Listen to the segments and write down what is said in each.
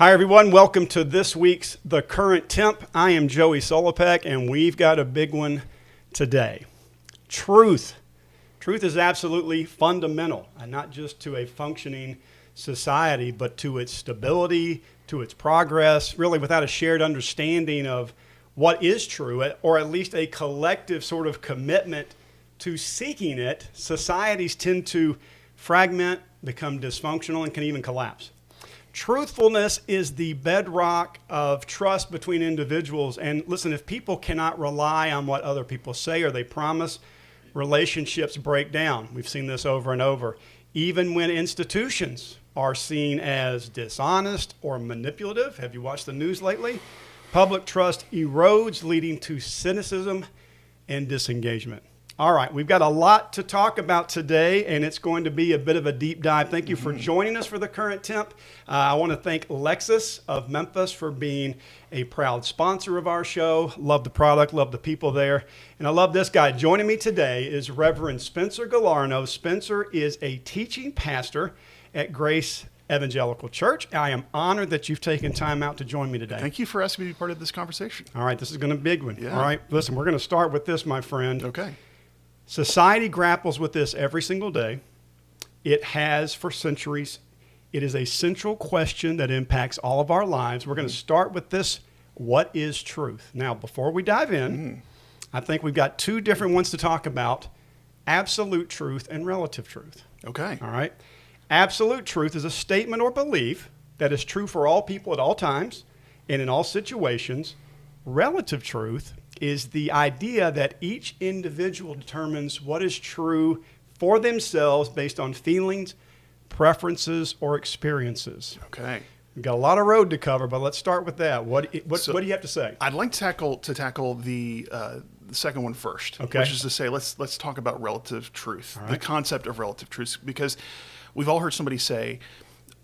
Hi, everyone. Welcome to this week's The Current Temp. I am Joey Solopek, and we've got a big one today. Truth. Truth is absolutely fundamental, and not just to a functioning society, but to its stability, to its progress. Really, without a shared understanding of what is true, or at least a collective sort of commitment to seeking it, societies tend to fragment, become dysfunctional, and can even collapse. Truthfulness is the bedrock of trust between individuals. And listen, if people cannot rely on what other people say or they promise, relationships break down. We've seen this over and over. Even when institutions are seen as dishonest or manipulative, have you watched the news lately? Public trust erodes, leading to cynicism and disengagement. All right, we've got a lot to talk about today, and it's going to be a bit of a deep dive. Thank you for joining us for the Current Temp. I want to thank Lexus of Memphis for being a proud sponsor of our show. Love the product, love the people there. And I love this guy. Joining me today is Reverend Spencer Gallarno. Spencer is a teaching pastor at Grace Evangelical Church. I am honored that you've taken time out to join me today. Thank you for asking me to be part of this conversation. All right, this is going to be a big one. Yeah. All right, listen, we're going to start with this, my friend. Okay. Society grapples with this every single day. It has for centuries. It is a central question that impacts all of our lives. We're going to start with this: what is truth? Now, before we dive in, I think we've got two different ones to talk about: absolute truth and relative truth. Okay. All right. Absolute truth is a statement or belief that is true for all people at all times and in all situations. Relative truth is the idea that each individual determines what is true for themselves based on feelings, preferences, or experiences. Okay. We've got a lot of road to cover, but let's start with that. What do you have to say? I'd like to tackle the second one first, Okay. which is to say let's talk about relative truth, All right. the concept of relative truth, because we've all heard somebody say,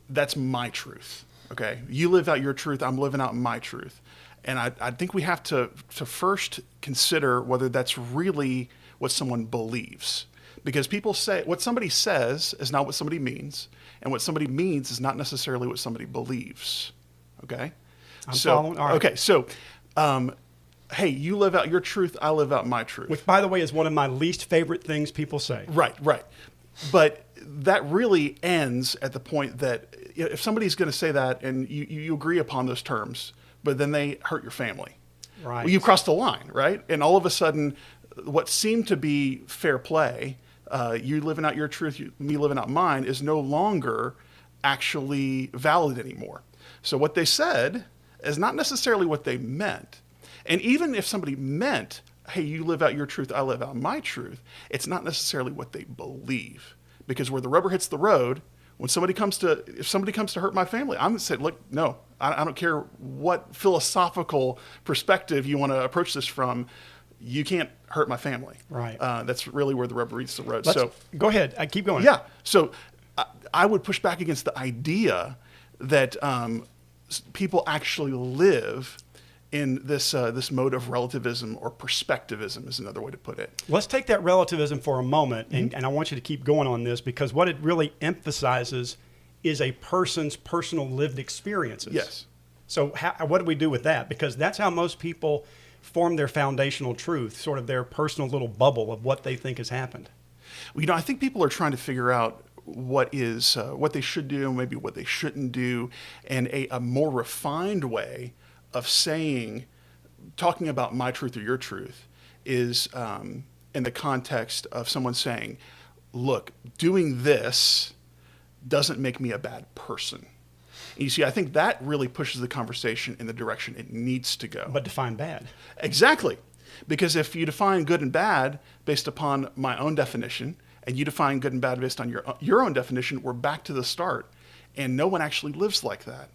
"That's my truth." Okay, you live out your truth, I'm living out my truth. And I think we have to first consider whether that's really what someone believes. Because people say what somebody says is not what somebody means, and what somebody means is not necessarily what somebody believes. Okay? I'm following. All right. Okay, so, hey, you live out your truth, I live out my truth. Which, by the way, is one of my least favorite things people say. Right. But that really ends at the point that if somebody's going to say that and you agree upon those terms, but then they hurt your family. Right. Well, you crossed the line, right? And all of a sudden, what seemed to be fair play, you living out your truth, me living out mine, is no longer actually valid anymore. So what they said is not necessarily what they meant. And even if somebody meant, hey, you live out your truth, I live out my truth, it's not necessarily what they believe. Because where the rubber hits the road, if somebody comes to hurt my family, I'm going to say, look, no, I don't care what philosophical perspective you want to approach this from. You can't hurt my family. Right. That's really where the rubber meets the road. Go ahead. I keep going. Yeah. So I would push back against the idea that people actually live in this mode of relativism, or perspectivism is another way to put it. Let's take that relativism for a moment, and I want you to keep going on this, because what it really emphasizes is a person's personal lived experiences. Yes. So what do we do with that? Because that's how most people form their foundational truth, sort of their personal little bubble of what they think has happened. Well, I think people are trying to figure out what they should do, maybe what they shouldn't do, and a more refined way of talking about my truth or your truth is in the context of someone saying, look, doing this doesn't make me a bad person. And you see, I think that really pushes the conversation in the direction it needs to go. But define bad. Exactly. Because if you define good and bad based upon my own definition, and you define good and bad based on your own definition, we're back to the start. And no one actually lives like that.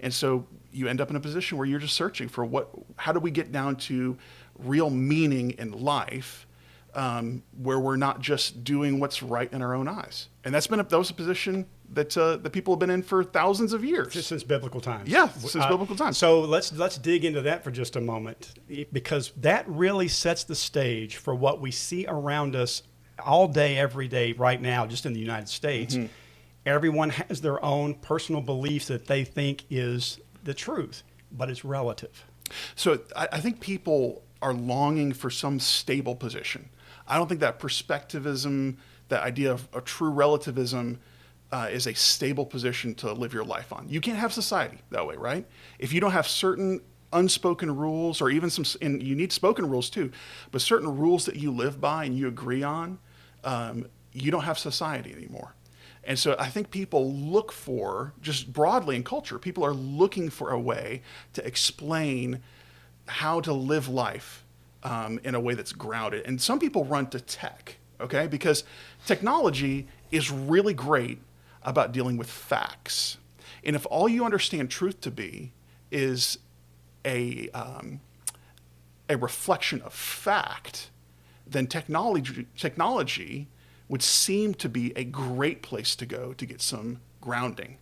And so you end up in a position where you're just searching for how do we get down to real meaning in life, where we're not just doing what's right in our own eyes. And that was a position that the people have been in for thousands of years. Just since biblical times. Yeah, since biblical times. So let's dig into that for just a moment, because that really sets the stage for what we see around us all day, every day, right now, just in the United States. Everyone has their own personal beliefs that they think is the truth, but it's relative. So I think people are longing for some stable position. I don't think that perspectivism, that idea of a true relativism, is a stable position to live your life on. You can't have society that way, right? If you don't have certain unspoken rules, or even some, and you need spoken rules too, but certain rules that you live by and you agree on, you don't have society anymore. And so I think people look for, just broadly in culture, people are looking for a way to explain how to live life in a way that's grounded. And some people run to tech, okay? Because technology is really great about dealing with facts. And if all you understand truth to be is a reflection of fact, then technology would seem to be a great place to go to get some grounding.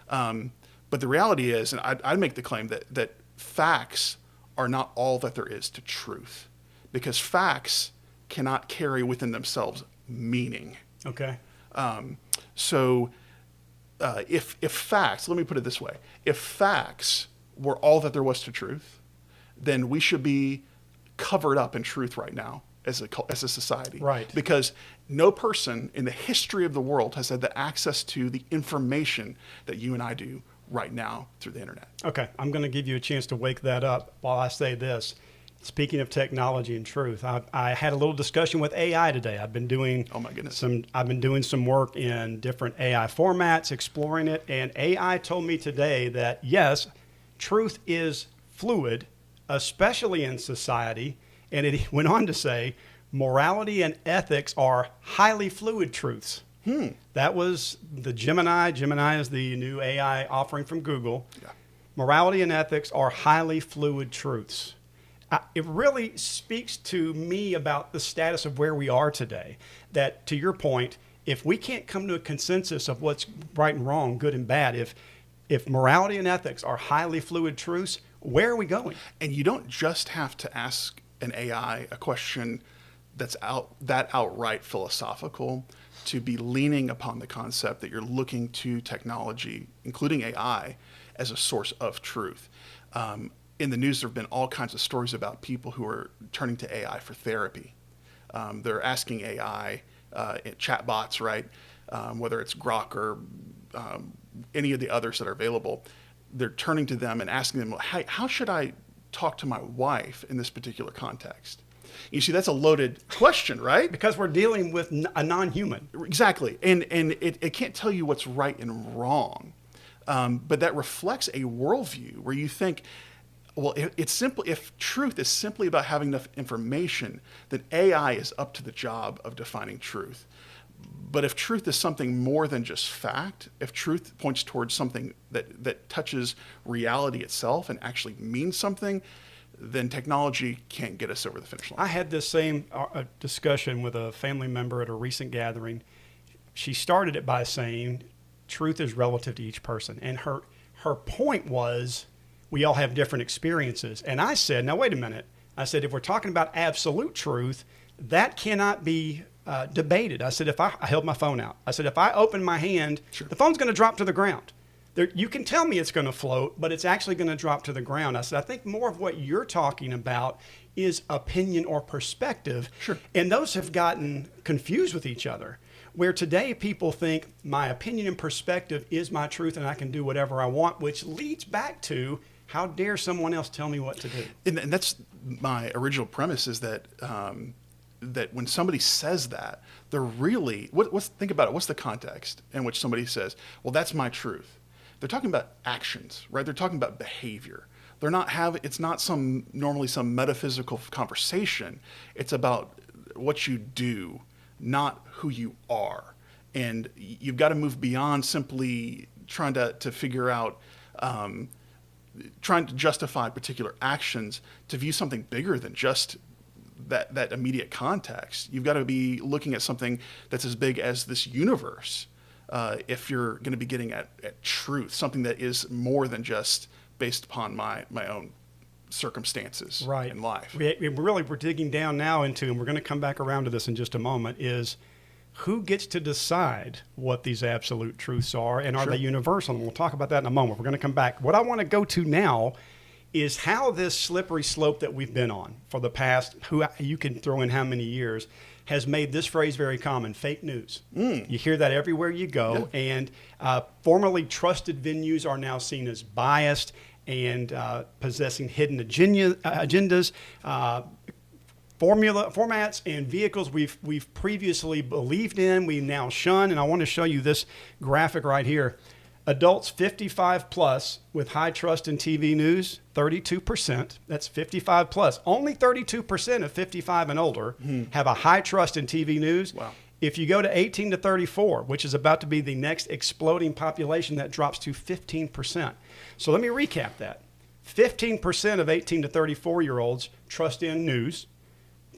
But the reality is, and I'd make the claim that facts are not all that there is to truth, because facts cannot carry within themselves meaning. Okay. If facts, let me put it this way, if facts were all that there was to truth, then we should be covered up in truth right now as a society. Right. Because no person in the history of the world has had the access to the information that you and I do right now through the internet. Okay, I'm going to give you a chance to wake that up while I say this. Speaking of technology and truth, I had a little discussion with AI today. I've been doing some work in different AI formats, exploring it, and AI told me today that yes, truth is fluid, especially in society, and it went on to say morality and ethics are highly fluid truths. That was the Gemini. Gemini is the new AI offering from Google. Yeah. Morality and ethics are highly fluid truths. It really speaks to me about the status of where we are today. That, to your point, if we can't come to a consensus of what's right and wrong, good and bad, if morality and ethics are highly fluid truths, where are we going? And you don't just have to ask an AI a question that's outright philosophical to be leaning upon the concept that you're looking to technology, including AI, as a source of truth. In the news, there have been all kinds of stories about people who are turning to AI for therapy. They're asking AI, chatbots, right? Whether it's Grok or any of the others that are available, they're turning to them and asking them, hey, how should I talk to my wife in this particular context? You see, that's a loaded question, right? Because we're dealing with a non-human. Exactly. And it can't tell you what's right and wrong. But that reflects a worldview where you think, well, it's simple. If truth is simply about having enough information, then AI is up to the job of defining truth. But if truth is something more than just fact, if truth points towards something that touches reality itself and actually means something, then technology can't get us over the finish line. I had this same discussion with a family member at a recent gathering. She started it by saying truth is relative to each person. And her point was we all have different experiences. And I said, now wait a minute. I said, if we're talking about absolute truth, that cannot be debated. I said, I held my phone out. I said, if I open my hand, Sure. the phone's going to drop to the ground. You can tell me it's going to float, but it's actually going to drop to the ground. I said, I think more of what you're talking about is opinion or perspective. Sure. And those have gotten confused with each other, where today people think my opinion and perspective is my truth and I can do whatever I want, which leads back to how dare someone else tell me what to do? And that's my original premise, is that that when somebody says that, they're really, think about it, what's the context in which somebody says, well, that's my truth? They're talking about actions, right? They're talking about behavior. It's not normally some metaphysical conversation. It's about what you do, not who you are. And you've got to move beyond simply trying to figure out, trying to justify particular actions to view something bigger than just that immediate context. You've got to be looking at something that's as big as this universe. If you're going to be getting at truth, something that is more than just based upon my own circumstances in life. We're digging down now into, and we're going to come back around to this in just a moment, is who gets to decide what these absolute truths are, and are Sure. they universal? And we'll talk about that in a moment. We're going to come back. What I want to go to now is how this slippery slope that we've been on for the past, you can throw in how many years, has made this phrase very common: fake news. You hear that everywhere you go, and formerly trusted venues are now seen as biased and possessing hidden agendas. Formats and vehicles we've previously believed in, we now shun. And I want to show you this graphic right here. Adults 55 plus with high trust in TV news, 32%. That's 55 plus. Only 32% of 55 and older have a high trust in TV news. Wow. If you go to 18 to 34, which is about to be the next exploding population, that drops to 15%. So let me recap that. 15% of 18 to 34-year-olds trust in news.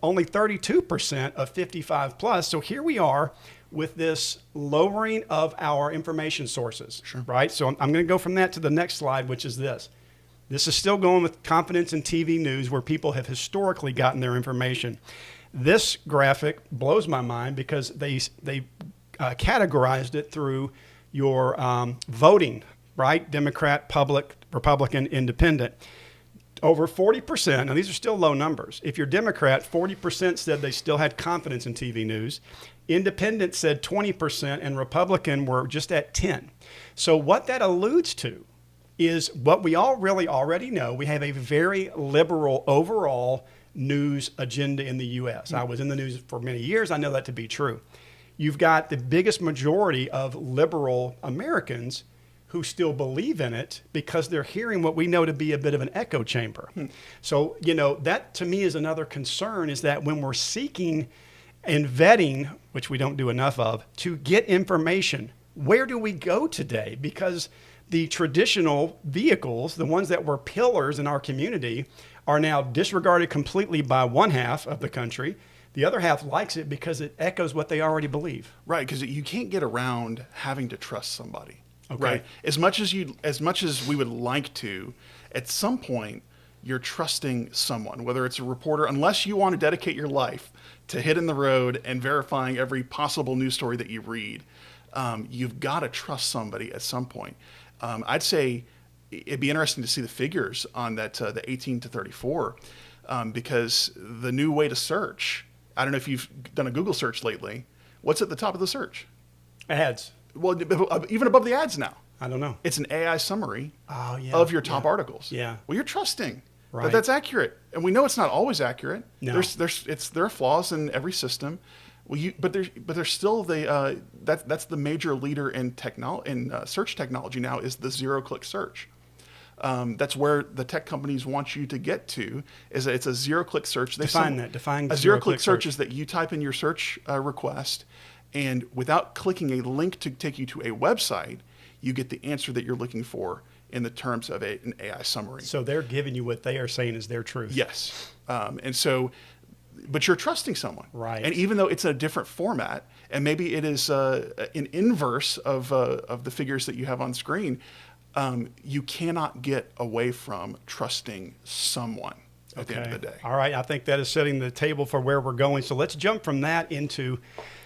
Only 32% of 55 plus. So here we are with this lowering of our information sources, right? So I'm going to go from that to the next slide, which is this. This is still going with confidence in TV news, where people have historically gotten their information. This graphic blows my mind because they categorized it through your voting, right? Democrat, public, Republican, independent. Over 40%, now these are still low numbers. If you're Democrat, 40% said they still had confidence in TV news. Independent said 20%, and Republican were just at 10. So what that alludes to is what we all really already know. We have a very liberal overall news agenda in the U.S. I was in the news for many years. I know that to be true. You've got the biggest majority of liberal Americans who still believe in it because they're hearing what we know to be a bit of an echo chamber. So, that to me is another concern, is that when we're seeking and vetting, which we don't do enough of, to get information, where do we go today? Because the traditional vehicles, the ones that were pillars in our community, are now disregarded completely by one half of the country. The other half likes it because it echoes what they already believe. Right, because you can't get around having to trust somebody. Okay. Right. As much as we would like to, at some point you're trusting someone, whether it's a reporter, unless you want to dedicate your life to hitting the road and verifying every possible news story that you read. You've got to trust somebody at some point. I'd say it'd be interesting to see the figures on that, the 18 to 34, because the new way to search, I don't know if you've done a Google search lately. What's at the top of the search? Ads. Well, even above the ads now. I don't know. It's an AI summary of your top articles. Yeah. Well, you're trusting right. that that's accurate. And we know it's not always accurate. No. There are flaws in every system. Well, but there's still that's the major leader in search technology now, is the zero-click search. That's where the tech companies want you to get to. It's a zero-click search. Define a zero-click search is that you type in your search request, and without clicking a link to take you to a website, you get the answer that you're looking for in the terms of an AI summary. So they're giving you what they are saying is their truth. Yes. But you're trusting someone. Right. And even though it's a different format, and maybe it is an inverse of the figures that you have on screen, you cannot get away from trusting someone at the end of the day. All right. I think that is setting the table for where we're going. So let's jump from that into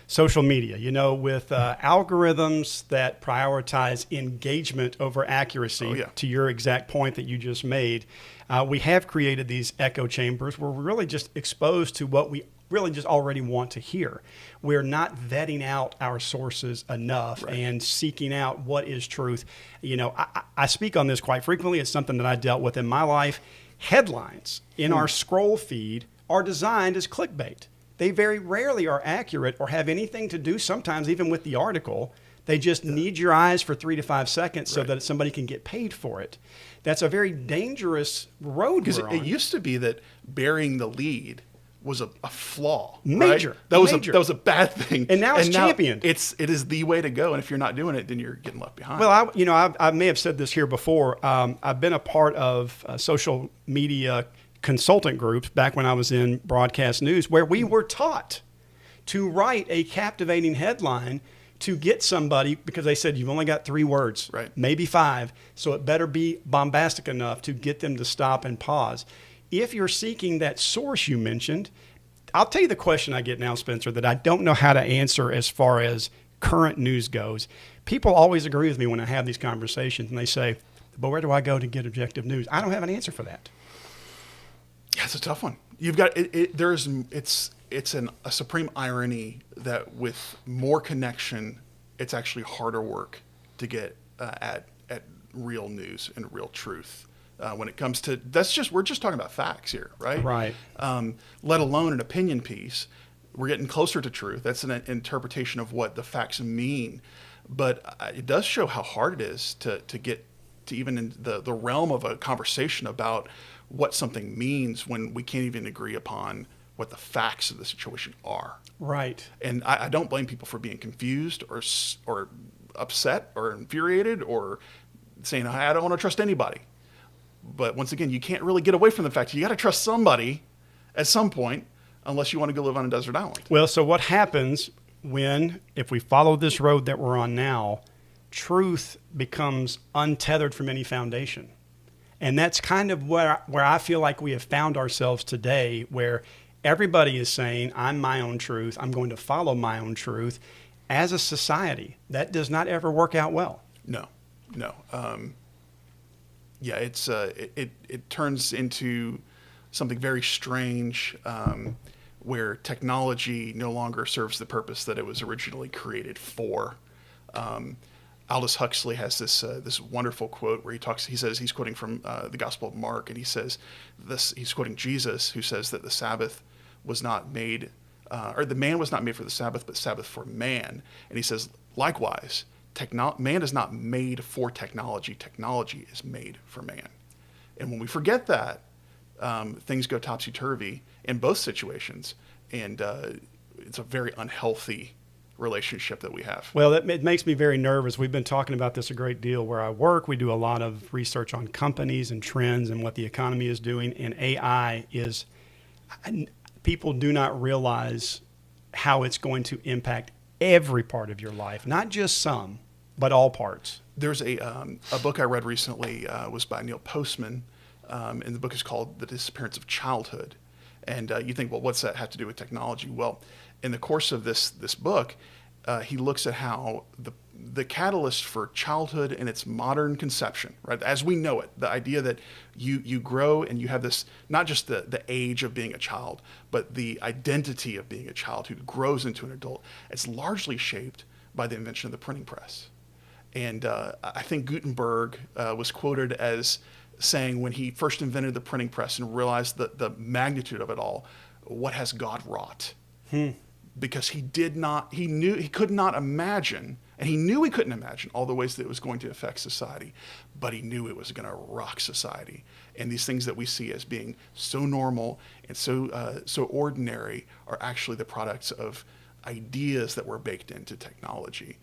social media, with algorithms that prioritize engagement over accuracy, to your exact point that you just made. We have created these echo chambers where we're really just exposed to what we really just already want to hear. We're not vetting out our sources enough and seeking out what is truth. I speak on this quite frequently. It's something that I dealt with in my life. Headlines in our scroll feed are designed as clickbait. They very rarely are accurate or have anything to do sometimes even with the article. They just need your eyes for 3 to 5 seconds so that somebody can get paid for it. That's a very dangerous road because we're on. It used to be that burying the lead was a flaw. Major. Right? That was a bad thing. And now it's championed. It is the way to go. And if you're not doing it, then you're getting left behind. Well, I may have said this here before. I've been a part of social media consultant groups back when I was in broadcast news, where we were taught to write a captivating headline to get somebody, because they said you've only got 3 words, maybe 5, so it better be bombastic enough to get them to stop and pause. If you're seeking that source you mentioned, I'll tell you the question I get now, Spencer, that I don't know how to answer as far as current news goes. People always agree with me when I have these conversations, and they say, but where do I go to get objective news? I don't have an answer for that. Yeah, it's a tough one. You've got it's a supreme irony that with more connection, it's actually harder work to get at real news and real truth. When it comes to we're just talking about facts here, right? Right. Let alone an opinion piece. We're getting closer to truth. That's an interpretation of what the facts mean, but it does show how hard it is to get to even in the realm of a conversation about what something means when we can't even agree upon what the facts of the situation are. Right. And I don't blame people for being confused or upset or infuriated or saying, I don't want to trust anybody. But once again, you can't really get away from the fact you got to trust somebody at some point, unless you want to go live on a desert island. Well, so what happens if we follow this road that we're on now, truth becomes untethered from any foundation. And that's kind of where I feel like we have found ourselves today, where everybody is saying, I'm my own truth. I'm going to follow my own truth. As a society, that does not ever work out well. No. It turns into something very strange, where technology no longer serves the purpose that it was originally created for. Aldous Huxley has this wonderful quote where he says he's quoting from the Gospel of Mark, and he says he's quoting Jesus, who says that the Sabbath was not made, or the man was not made for the Sabbath, but Sabbath for man. And he says, likewise, man is not made for technology. Technology is made for man. And when we forget that, things go topsy-turvy in both situations, and it's a very unhealthy relationship that we have. Well, it makes me very nervous. We've been talking about this a great deal where I work. We do a lot of research on companies and trends and what the economy is doing, and AI is, people do not realize how it's going to impact every part of your life, not just some, but all parts. There's a book I read recently, was by Neil Postman, and the book is called The Disappearance of Childhood. And you think, well, what's that have to do with technology? Well, in the course of this book, he looks at how the catalyst for childhood and its modern conception, right, as we know it, the idea that you grow and you have this, not just the age of being a child, but the identity of being a child who grows into an adult, it's largely shaped by the invention of the printing press. And I think Gutenberg was quoted as saying, when he first invented the printing press and realized the magnitude of it all, what has God wrought? Because he could not imagine, and he knew he couldn't imagine all the ways that it was going to affect society, but he knew it was going to rock society. And these things that we see as being so normal and so ordinary are actually the products of ideas that were baked into technology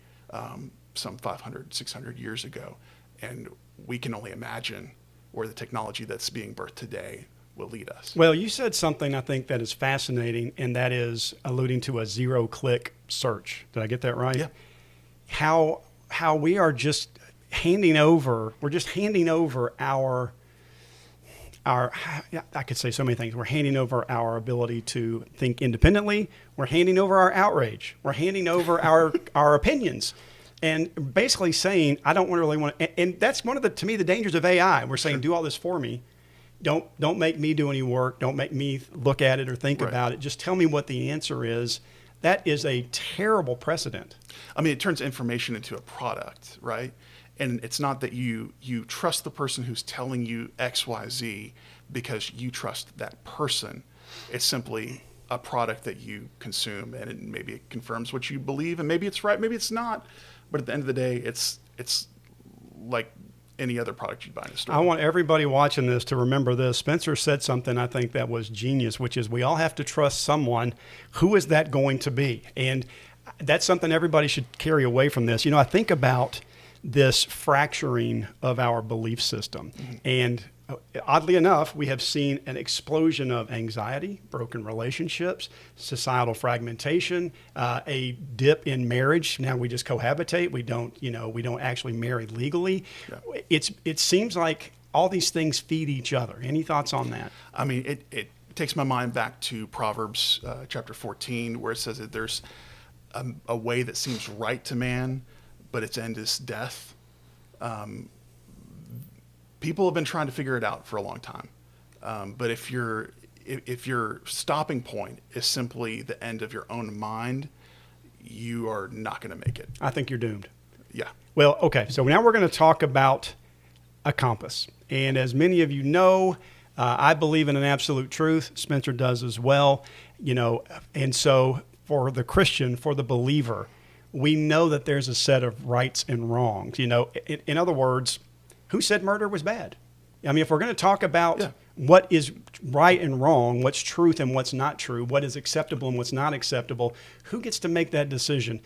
some 500, 600 years ago. And we can only imagine where the technology that's being birthed today will lead us. Well, you said something I think that is fascinating, and that is alluding to a zero-click search. Did I get that right? Yeah. How we are just handing over our I could say so many things. We're handing over our ability to think independently. We're handing over our outrage. We're handing over our opinions. And basically saying, I don't really want to, and that's one of to me, the dangers of AI. We're saying, do all this for me. Don't make me do any work. Don't make me look at it or think about it. Just tell me what the answer is. That is a terrible precedent. I mean, it turns information into a product, right? And it's not that you trust the person who's telling you X, Y, Z because you trust that person. It's simply a product that you consume, and maybe it confirms what you believe, and maybe it's right, maybe it's not. But at the end of the day, it's like any other product you'd buy in a store. I want everybody watching this to remember this. Spencer said something I think that was genius, which is we all have to trust someone. Who is that going to be? And that's something everybody should carry away from this. I think about this fracturing of our belief system. Mm-hmm. And oddly enough, we have seen an explosion of anxiety, broken relationships, societal fragmentation, a dip in marriage. Now we just cohabitate. We don't actually marry legally. Yeah. It seems like all these things feed each other. Any thoughts on that? I mean, takes my mind back to Proverbs chapter 14, where it says that there's a way that seems right to man, but its end is death. People have been trying to figure it out for a long time. But if your stopping point is simply the end of your own mind, you are not going to make it. I think you're doomed. Yeah. Well, okay. So now we're going to talk about a compass. And as many of you know, I believe in an absolute truth. Spencer does as well. And so for the Christian, for the believer, we know that there's a set of rights and wrongs. In other words, who said murder was bad? I mean, if we're going to talk about what is right and wrong, what's truth and what's not true, what is acceptable and what's not acceptable, who gets to make that decision?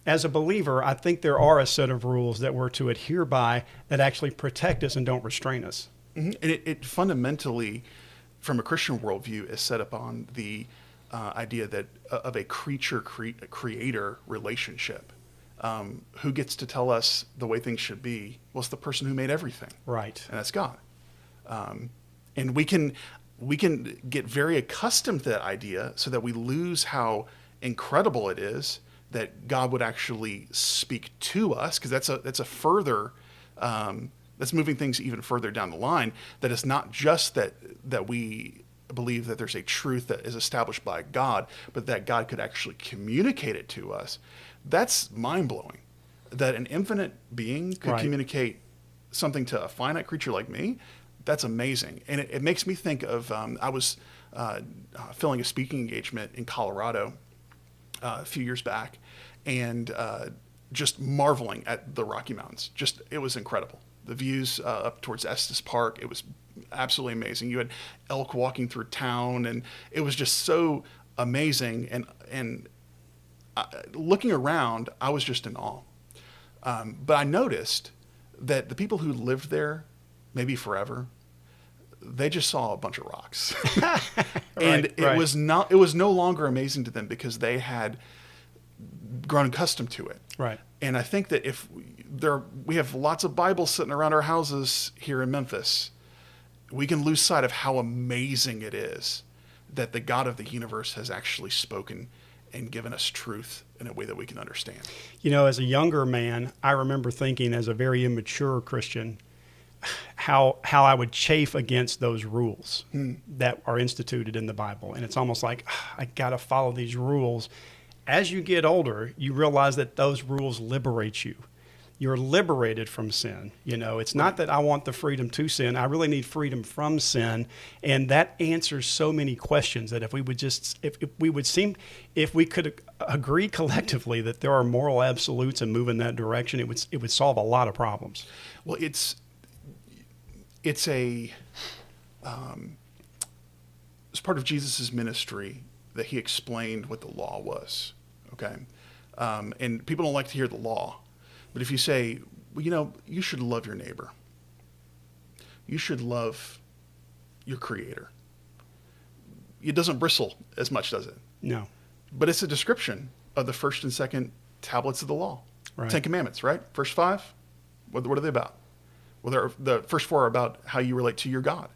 As a believer, I think there are a set of rules that we're to adhere by that actually protect us and don't restrain us. Mm-hmm. And it fundamentally, from a Christian worldview, is set up on the idea that of a creator relationship. Who gets to tell us the way things should be? Well, it's the person who made everything. Right. And that's God. And we can get very accustomed to that idea so that we lose how incredible it is that God would actually speak to us, because that's a further that's moving things even further down the line. That it's not just that we believe that there's a truth that is established by God, but that God could actually communicate it to us. That's mind-blowing. That an infinite being could communicate something to a finite creature like me. That's amazing. And it makes me think of, I was filling a speaking engagement in Colorado a few years back, and just marveling at the Rocky Mountains. It was incredible. The views up towards Estes Park, it was absolutely amazing. You had elk walking through town, and it was just so amazing. And looking around, I was just in awe. But I noticed that the people who lived there, maybe forever, they just saw a bunch of rocks. And it was no longer amazing to them because they had grown accustomed to it. Right. And I think that if we have lots of Bibles sitting around our houses here in Memphis, we can lose sight of how amazing it is that the God of the universe has actually spoken and given us truth in a way that we can understand. As a younger man, I remember thinking as a very immature Christian, how I would chafe against those rules that are instituted in the Bible. And it's almost like, I got to follow these rules. As you get older, you realize that those rules liberate you. You're liberated from sin. It's not that I want the freedom to sin. I really need freedom from sin. And that answers so many questions that if we could agree collectively that there are moral absolutes and move in that direction, it would solve a lot of problems. Well, it's part of Jesus' ministry that he explained what the law was. Okay. And people don't like to hear the law. But if you say, well, you should love your neighbor. You should love your creator. It doesn't bristle as much, does it? No. But it's a description of the first and second tablets of the law. Right. 10 Commandments, right? First 5, what are they about? Well, the first 4 are about how you relate to your God.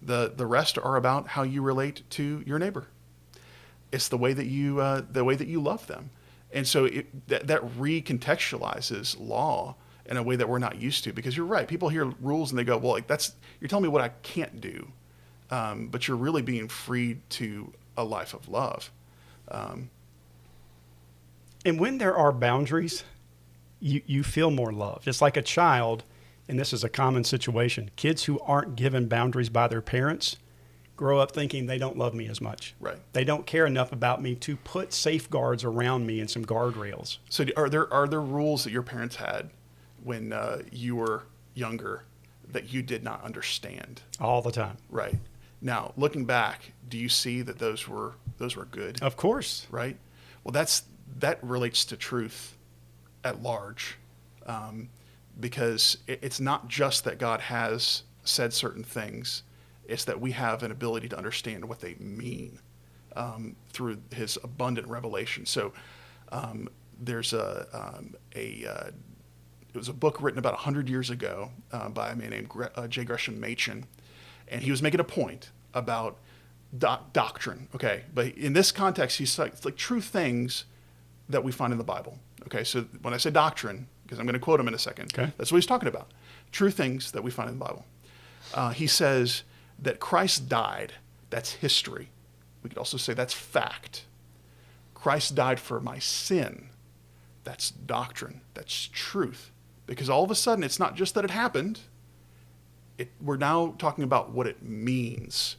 The rest are about how you relate to your neighbor. It's the way that you love them. And so that recontextualizes law in a way that we're not used to, because you're right. People hear rules and they go, well, you're telling me what I can't do. But you're really being freed to a life of love. And when there are boundaries, you feel more love. Just like a child, and this is a common situation, kids who aren't given boundaries by their parents grow up thinking they don't love me as much. Right. They don't care enough about me to put safeguards around me and some guardrails. So are there rules that your parents had when you were younger that you did not understand? All the time. Right. Now, looking back, do you see that those were good? Of course. Right. Well, that relates to truth at large, because it's not just that God has said certain things. It's that we have an ability to understand what they mean through his abundant revelation. So there's it was a book written about 100 years ago by a man named J. Gresham Machen, and he was making a point about doctrine. Okay, but in this context, he's like, it's like true things that we find in the Bible. Okay, so when I say doctrine, because I'm going to quote him in a second, Okay. that's what he's talking about. True things that we find in the Bible. He says that Christ died. That's history. We could also say that's fact. Christ died for my sin. That's doctrine. That's truth. Because all of a sudden, it's not just that it happened. We're now talking about what it means.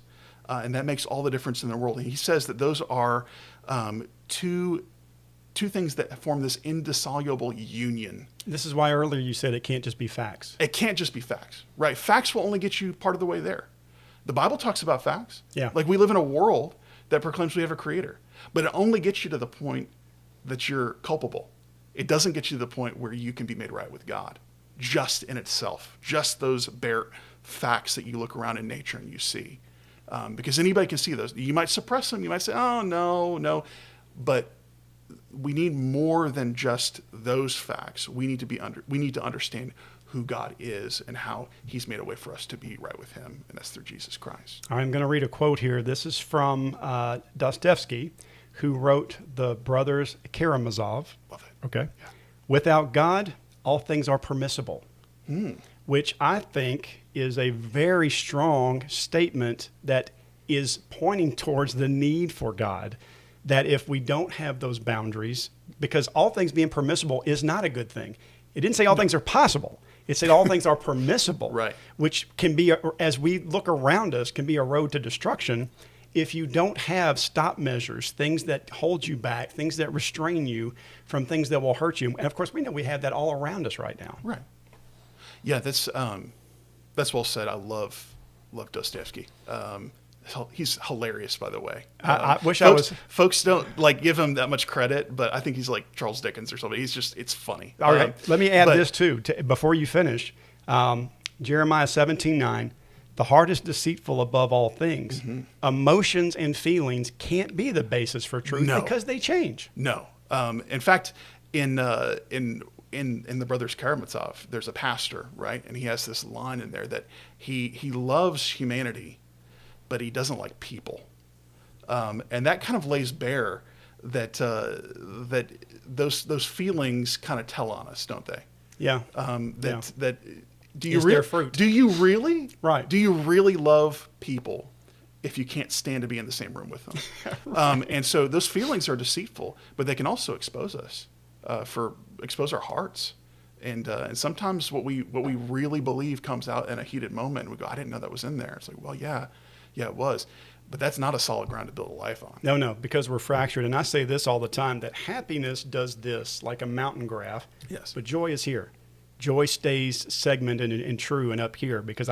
And that makes all the difference in the world. And he says that those are two things that form this indissoluble union. This is why earlier you said it can't just be facts. It can't just be facts, right? Facts will only get you part of the way there. The Bible talks about facts. Yeah. Like we live in a world that proclaims we have a creator, but it only gets you to the point that you're culpable. It doesn't get you to the point where you can be made right with God, just in itself, just those bare facts that you look around in nature and you see. Because anybody can see those. You might suppress them. You might say, oh, no. But we need more than just those facts. We need to understand who God is and how he's made a way for us to be right with him, and that's through Jesus Christ. I'm going to read a quote here. This is from Dostoevsky, who wrote The Brothers Karamazov. Love it. Okay. Yeah. Without God, all things are permissible, which I think is a very strong statement that is pointing towards the need for God, that if we don't have those boundaries, because all things being permissible is not a good thing. It didn't say all things are possible. It said all things are permissible, Right. which can be, as we look around us, can be a road to destruction if you don't have stop measures, things that hold you back, things that restrain you from things that will hurt you. And of course, we know we have that all around us right now. Right. Yeah, that's well said. I love Dostoevsky. He's hilarious, by the way. I wish I was. Folks don't give him that much credit, but I think he's like Charles Dickens or something. It's funny. All right. Let me add this too, before you finish. Jeremiah 17:9. The heart is deceitful above all things. Mm-hmm. Emotions and feelings can't be the basis for truth because they change. No. In fact, in the Brothers Karamazov, there's a pastor, right? And he has this line in there that he loves humanity, but he doesn't like people. And that kind of lays bare that those feelings kind of tell on us, don't they? Yeah. That do you Is their fruit. Do you really? Right. Do you really love people if you can't stand to be in the same room with them? Right. And so those feelings are deceitful, but they can also expose us, expose our hearts. And sometimes what we really believe comes out in a heated moment. And we go, I didn't know that was in there. It's like, well, yeah, it was. But that's not a solid ground to build a life on. No, because we're fractured. And I say this all the time, that happiness does this like a mountain graph. Yes. But joy is here. Joy stays segmented and true and up here, because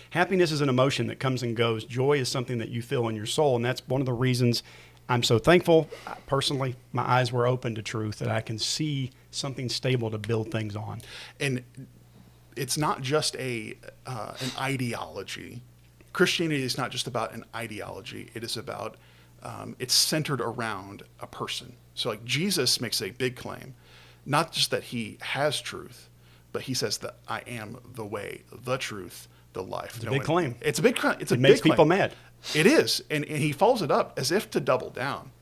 happiness is an emotion that comes and goes. Joy is something that you feel in your soul. And that's one of the reasons I'm so thankful. Personally, my eyes were open to truth, that I can see something stable to build things on. And it's not just an ideology. Christianity is not just about an ideology. It is about, it's centered around a person. So like Jesus makes a big claim, not just that he has truth, but he says that I am the way, the truth, the life. It's a big claim. It's a big claim. It makes people mad. It is. And he follows it up as if to double down.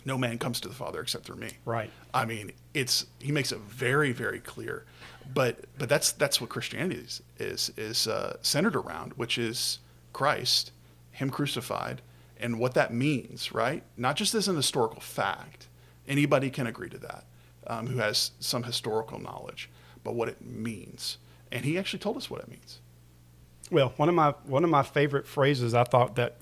No man comes to the Father except through me. Right. I mean, he makes it very, very clear. But that's what Christianity is centered around, which is Christ, him crucified, and what that means, right? Not just as an historical fact. Anybody can agree to that who has some historical knowledge, but what it means. And he actually told us what it means. Well, one of my favorite phrases I thought that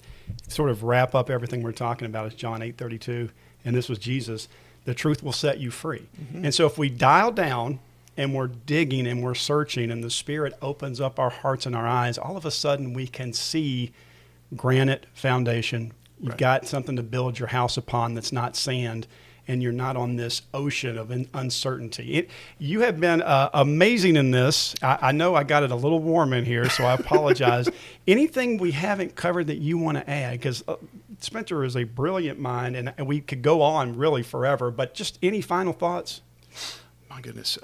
sort of wrap up everything we're talking about is John 8:32, and this was Jesus. The truth will set you free. Mm-hmm. And so if we dial down and we're digging and we're searching and the Spirit opens up our hearts and our eyes, all of a sudden we can see granite foundation. You've Right. got something to build your house upon that's not sand, and you're not on this ocean of uncertainty. You have been amazing in this. I know I got it a little warm in here, so I apologize. Anything we haven't covered that you want to add? Because Spencer is a brilliant mind, and we could go on really forever, but just any final thoughts? My goodness.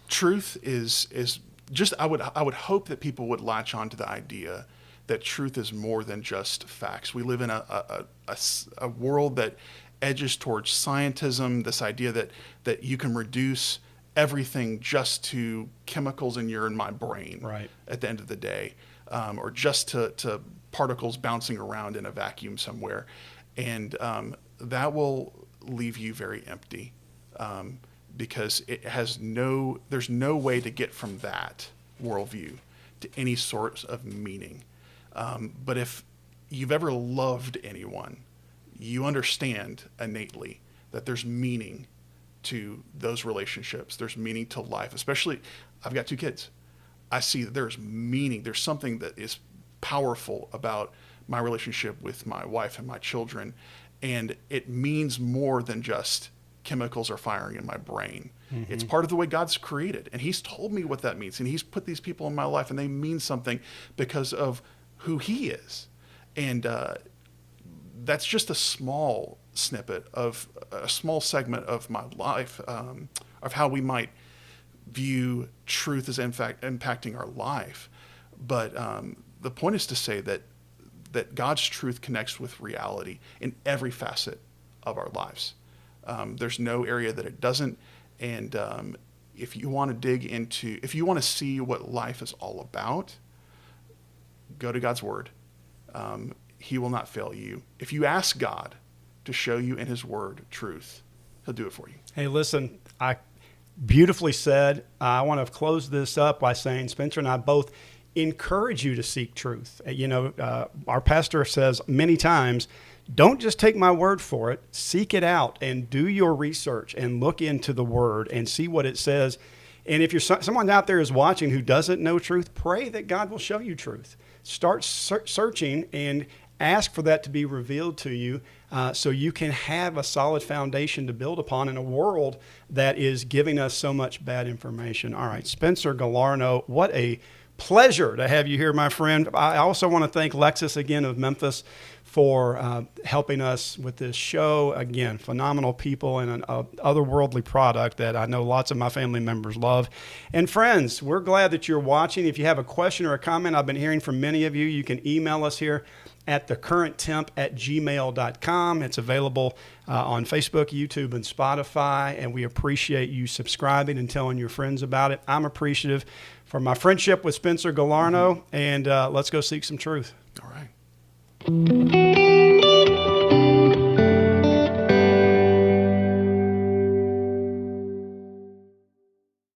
Truth is just, I would hope that people would latch on to the idea that truth is more than just facts. We live in a world that edges towards scientism, this idea that you can reduce everything just to chemicals in your and my brain Right. at the end of the day, or just to particles bouncing around in a vacuum somewhere. And that will leave you very empty, because there's no way to get from that worldview to any sort of meaning. But if you've ever loved anyone, you understand innately that there's meaning to those relationships. There's meaning to life. Especially, I've got 2 kids. I see that there's meaning. There's something that is powerful about my relationship with my wife and my children. And it means more than just chemicals are firing in my brain. Mm-hmm. It's part of the way God's created. And he's told me what that means. And he's put these people in my life, and they mean something because of who he is. And that's just a small snippet of a small segment of my life, of how we might view truth as in fact impacting our life. But the point is to say that God's truth connects with reality in every facet of our lives. There's no area that it doesn't. And if you want to see what life is all about, go to God's word. He will not fail you. If you ask God to show you in his word truth, he'll do it for you. Hey, listen, I beautifully said. I want to close this up by saying Spencer and I both encourage you to seek truth. Our pastor says many times, don't just take my word for it. Seek it out and do your research and look into the word and see what it says. And if someone out there is watching who doesn't know truth, pray that God will show you truth. Start searching and ask for that to be revealed to you, so you can have a solid foundation to build upon in a world that is giving us so much bad information. All right, Spencer Gallarno, what a pleasure to have you here, my friend. I also want to thank Lexus again of Memphis for helping us with this show. Again, phenomenal people and an otherworldly product that I know lots of my family members love. And friends, we're glad that you're watching. If you have a question or a comment, I've been hearing from many of you. You can email us here at thecurrenttemp@gmail.com. It's available on Facebook, YouTube, and Spotify, and we appreciate you subscribing and telling your friends about it. I'm appreciative for my friendship with Spencer Gallarno, and let's go seek some truth. All right.